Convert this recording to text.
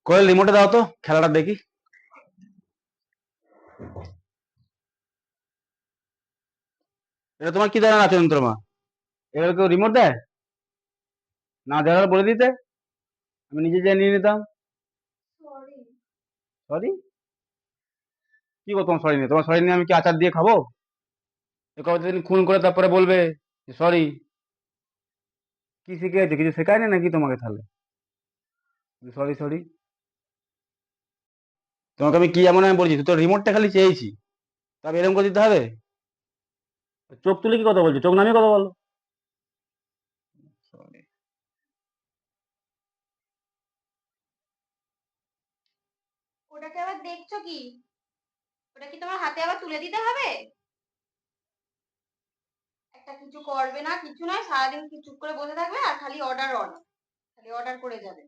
কোয়েল রিমোটে দাও তো, খেলাটা দেখি। এটা তোমার কি ধরনের আছে যন্ত্রমা? এগুলো কেউ রিমোট দেয়? না দেওয়ার বলে দিতে, আমি নিজে যেয়ে নিয়ে নিতাম। সরি? কি গো তোমার সরি নেই? তোমার সরি নিয়ে আমি কি আচার দিয়ে খাবো? কতদিন খুন করে তারপরে বলবে সরি? কি শিখেছে? কিছু শেখায়নি নাকি তোমাকে তাহলে? সরি সরি, তোমাকে আমি কি এমন আমি বলছি? তুই তো রিমোটটা খালি চেয়েছি, তবে এরকম করে দিতে হবে? চোখ তুলে কি কথা বলছো? চোখ নামিয়ে কথা বলো। Sorry. ওটাকে আবার দেখছো কি? ওটা কি তোমার হাতে আবার তুলে দিতে হবে? একটা কিছু করবে না, কিছু নয়, সারাদিন কি চুপ করে বসে থাকবে আর খালি অর্ডার অর্ডার, খালি অর্ডার করে যাবে।